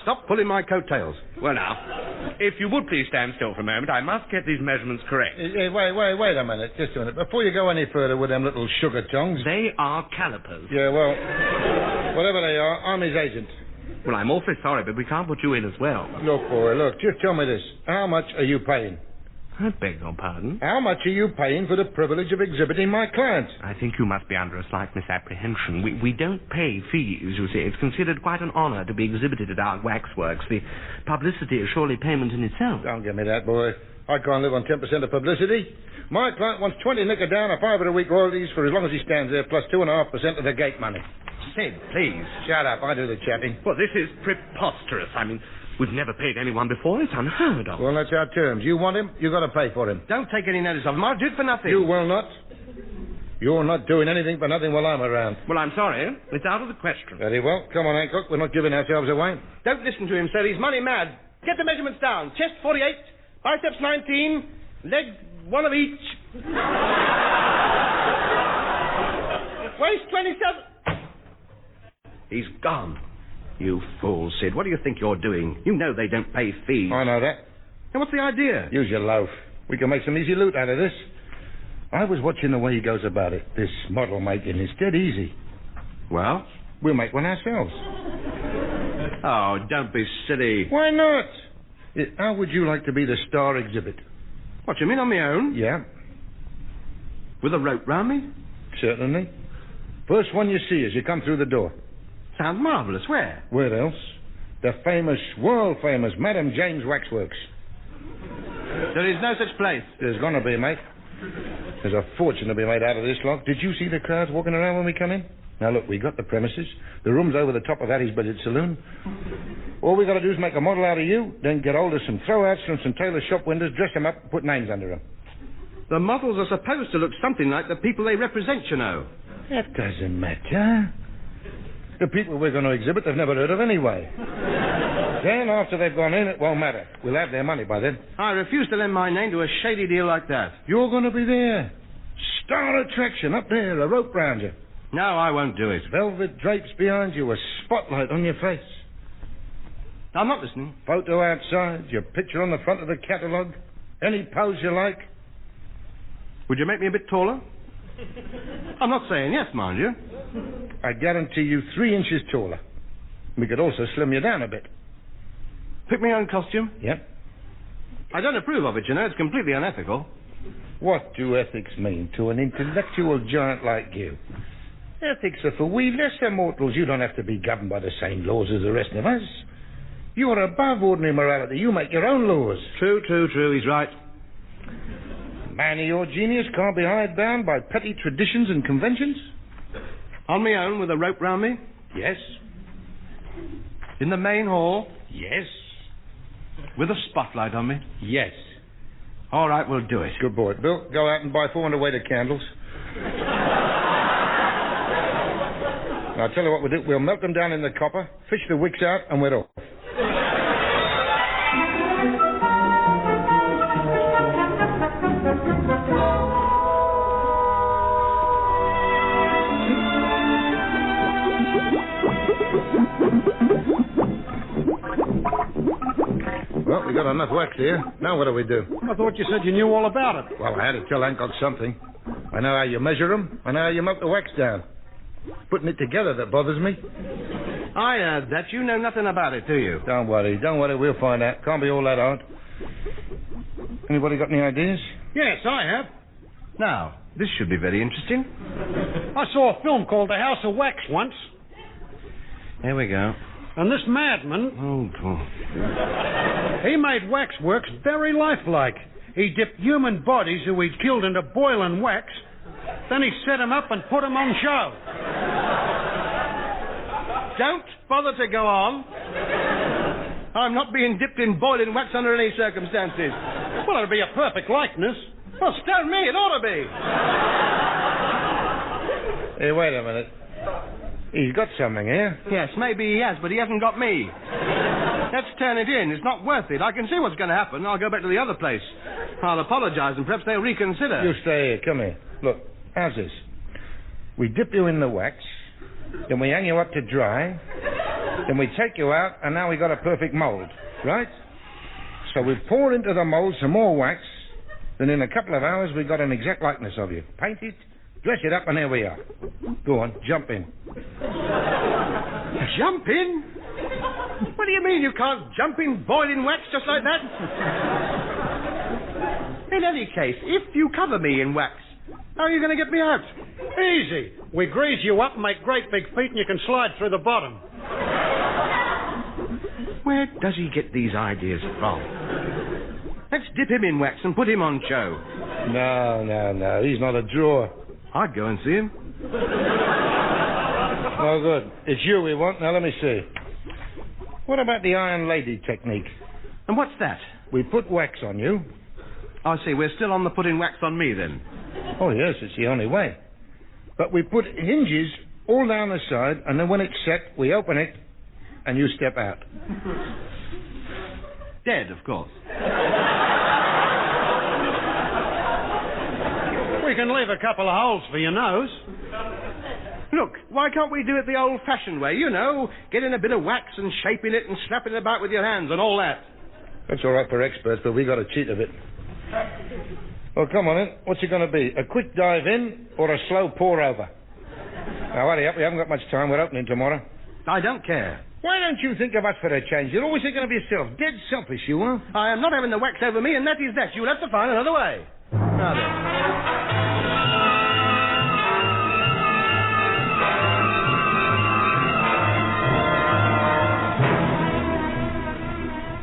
Stop pulling my coattails. Well, now, if you would please stand still for a moment, I must get these measurements correct. Wait a minute, just a minute. Before you go any further with them little sugar tongs... They are calipers. Yeah, well, whatever they are, I'm his agent. Well, I'm awfully sorry, but we can't put you in as well. Look, boy, just tell me this. How much are you paying? I beg your pardon? How much are you paying for the privilege of exhibiting my clients? I think you must be under a slight misapprehension. We don't pay fees, you see. It's considered quite an honour to be exhibited at our waxworks. The publicity is surely payment in itself. Don't give me that, boy. I can't live on 10% of publicity. My client wants 20 knicker down and 5 a week royalties for as long as he stands there, plus 2.5% of the gate money. Sid, please. Shut up. I do the chatting. Well, this is preposterous. I mean, we've never paid anyone before. It's unheard of. Well, that's our terms. You want him, you got to pay for him. Don't take any notice of him. I'll do it for nothing. You will not. You're not doing anything for nothing while I'm around. Well, I'm sorry. It's out of the question. Very well. Come on, Hancock. We're not giving ourselves away. Don't listen to him, sir. He's money mad. Get the measurements down. Chest 48, biceps 19, legs 1 of each. Waist 27. He's gone. You fool, Sid. What do you think you're doing? You know they don't pay fees. I know that. And what's the idea? Use your loaf. We can make some easy loot out of this. I was watching the way he goes about it. This model making is dead easy. Well? We'll make one ourselves. Oh, don't be silly. Why not? How would you like to be the star exhibit? What, you mean on my own? Yeah. With a rope round me? Certainly. First one you see as you come through the door. Sounds marvellous. Where? Where else? The famous, world-famous Madam James Waxworks. There is no such place. There's going to be, mate. There's a fortune to be made out of this lot. Did you see the crowds walking around when we come in? Now, look, we got the premises. The room's over the top of Hattie's Budget Saloon. All we got to do is make a model out of you, then get hold of some throwouts from some tailor shop windows, dress them up, and put names under them. The models are supposed to look something like the people they represent, you know. That doesn't matter. The people we're going to exhibit, they've never heard of anyway. Then, after they've gone in, it won't matter. We'll have their money by then. I refuse to lend my name to a shady deal like that. You're going to be there. Star attraction up there, a rope round you. No, I won't do it. Velvet drapes behind you, a spotlight on your face. I'm not listening. Photo outside, your picture on the front of the catalogue. Any pose you like. Would you make me a bit taller? I'm not saying yes, mind you. I guarantee you 3 inches taller. We could also slim you down a bit. Pick my own costume? Yep. I don't approve of it, you know. It's completely unethical. What do ethics mean to an intellectual giant like you? Ethics are for we lesser mortals. You don't have to be governed by the same laws as the rest of us. You are above ordinary morality. You make your own laws. True. He's right. Man of your genius can't be hidebound by petty traditions and conventions. On my own with a rope round me? Yes. In the main hall? Yes. With a spotlight on me? Yes. All right, we'll do it. Good boy. Bill, go out and buy 400 weight of candles. Now, I'll tell you what we'll do. We'll melt them down in the copper, fish the wicks out, and we're off. Well, we got enough wax here. Now what do we do? I thought you said you knew all about it. Well, I had to tell Hancock something. I know how you measure them. I know how you melt the wax down. Putting it together that bothers me. I heard that. You know nothing about it, do you? Don't worry. We'll find out. Can't be all that hard. Anybody got any ideas? Yes, I have. Now, this should be very interesting. I saw a film called The House of Wax once. Here we go. And this madman... Oh, poor. He made waxworks very lifelike. He dipped human bodies who he'd killed into boiling wax. Then he set them up and put them on show. Don't bother to go on. I'm not being dipped in boiling wax under any circumstances. Well, it'd be a perfect likeness. Well, stone me, it ought to be. Hey, wait a minute. He's got something here. Yes, maybe he has, but he hasn't got me. Let's turn it in. It's not worth it. I can see what's going to happen. I'll go back to the other place. I'll apologise and perhaps they'll reconsider. You stay here. Come here. Look, how's this? We dip you in the wax, then we hang you up to dry, then we take you out, and now we got a perfect mould, right? So we pour into the mould some more wax, then in a couple of hours we got an exact likeness of you. Paint it, dress it up, and there we are. Go on, jump in. Jump in? What do you mean you can't jump in boiling wax just like that? In any case, if you cover me in wax, how are you going to get me out? Easy. We grease you up and make great big feet and you can slide through the bottom. Where does he get these ideas from? Let's dip him in wax and put him on show. No. He's not a drawer. I'd go and see him. No good. It's you we want. Now, let me see. What about the Iron Lady technique? And what's that? We put wax on you. I see. We're still on the putting wax on me, then. Oh, yes, it's the only way. But we put hinges all down the side, and then when it's set, we open it, and you step out. Dead, of course. We can leave a couple of holes for your nose. Look, why can't we do it the old-fashioned way? You know, getting a bit of wax and shaping it and snapping it about with your hands and all that. That's all right for experts, but we got a cheat of it. Well, come on in. What's it going to be? A quick dive in or a slow pour over? Now, hurry up. We haven't got much time. We're opening tomorrow. I don't care. Why don't you think of us for a change? You're always thinking of yourself. Dead selfish, you are. I am not having the wax over me, and that is that. You'll have to find another way. Now then.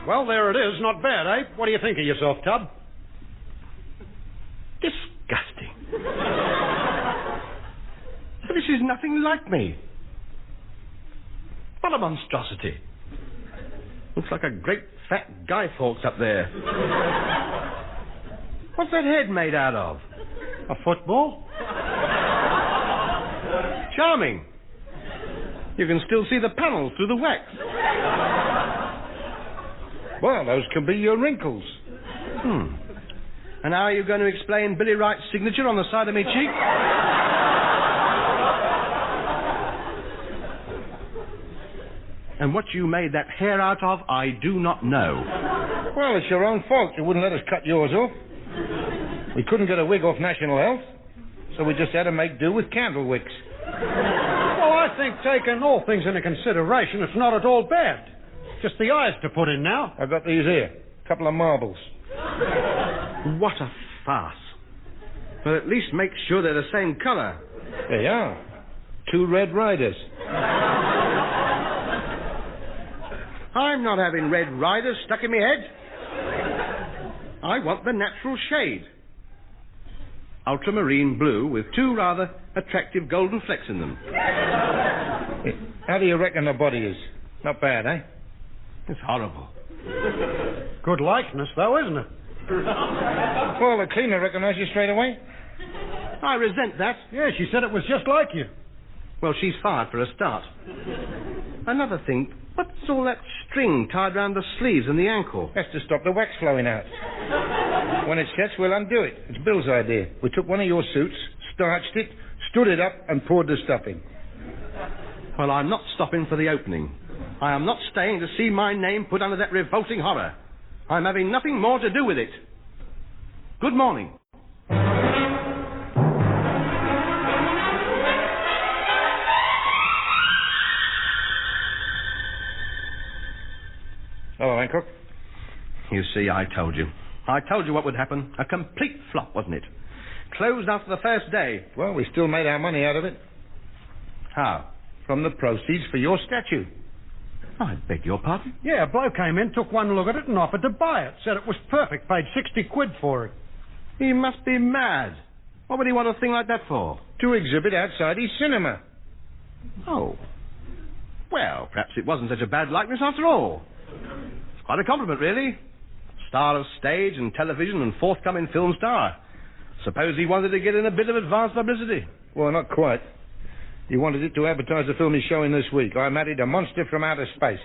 Well, there it is. Not bad, eh? What do you think of yourself, Tub? Disgusting. This is nothing like me. What a monstrosity. Looks like a great fat Guy Fawkes up there. What's that head made out of? A football? Charming. You can still see the panels through the wax. Well, those could be your wrinkles. And how are you going to explain Billy Wright's signature on the side of my cheek? And what you made that hair out of, I do not know. Well, it's your own fault. You wouldn't let us cut yours off. We couldn't get a wig off National Health, so we just had to make do with candle wicks. Well, I think taking all things into consideration, it's not at all bad. Just the eyes to put in now. I've got these here. A couple of marbles. What a farce. Well, at least make sure they're the same colour. They are. 2 Red Riders. I'm not having Red Riders stuck in my head. I want the natural shade. Ultramarine blue with 2 rather attractive golden flecks in them. How do you reckon the body is? Not bad, eh? It's horrible. Good likeness, though, isn't it? Well, the cleaner recognised you straight away. I resent that. Yeah, she said it was just like you. Well, she's fired for a start. Another thing, what's all that string tied round the sleeves and the ankle? That's to stop the wax flowing out. When it sets, we'll undo it. It's Bill's idea. We took one of your suits, starched it, stood it up, and poured the stuff in. Well, I'm not stopping for the opening. I am not staying to see my name put under that revolting horror. I'm having nothing more to do with it. Good morning. Hello, Hancock. You see, I told you. I told you what would happen. A complete flop, wasn't it? Closed after the first day. Well, we still made our money out of it. How? From the proceeds for your statue. I beg your pardon? Yeah, a bloke came in, took one look at it and offered to buy it. Said it was perfect, paid 60 quid for it. He must be mad. What would he want a thing like that for? To exhibit outside his cinema. Oh. Well, perhaps it wasn't such a bad likeness after all. It's quite a compliment, really. Star of stage and television and forthcoming film star. Suppose he wanted to get in a bit of advance publicity. Well, not quite. He wanted it to advertise the film he's showing this week. I married a monster from outer space.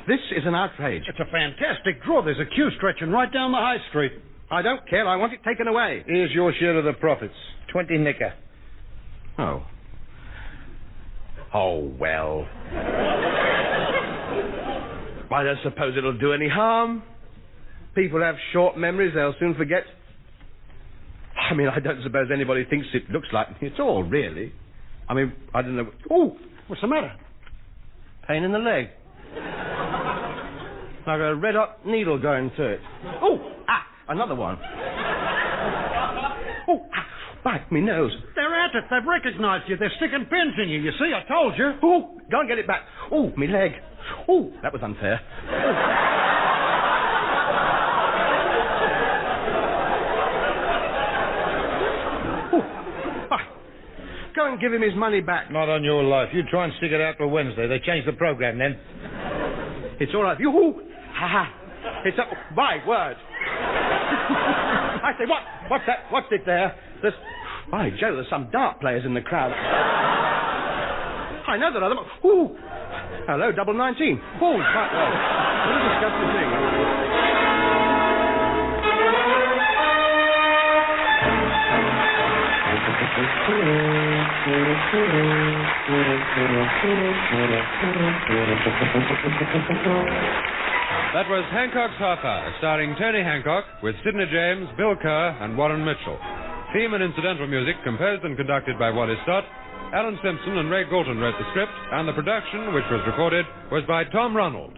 This is an outrage. It's a fantastic draw. There's a queue stretching right down the high street. I don't care. I want it taken away. Here's your share of the profits. 20 nicker. Oh. Oh, well. I don't suppose it'll do any harm. People have short memories. They'll soon forget. I mean, I don't suppose anybody thinks it looks like me at all, really. I mean, I don't know. Oh, what's the matter? Pain in the leg. Like a red-hot needle going through it. Oh, another one. Oh, bite me nose. They're at it. They've recognised you. They're sticking pins in you. You see, I told you. Oh, go and get it back. Oh, me leg. Oh, that was unfair. Go and give him his money back. Not on your life. You try and stick it out for Wednesday. They changed the programme then. It's all right. You. Ha. It's up. My word. I say, what? What's that? What's it there? There's. By Joe, there's some dart players in the crowd. I know that other. Ooh. Hello, double 19. Oh, quite well. What a disgusting thing. That was Hancock's Half Hour, starring Tony Hancock with Sidney James, Bill Kerr, and Warren Mitchell. Theme and incidental music composed and conducted by Wally Stott. Alan Simpson and Ray Galton wrote the script, and the production, which was recorded, was by Tom Ronald.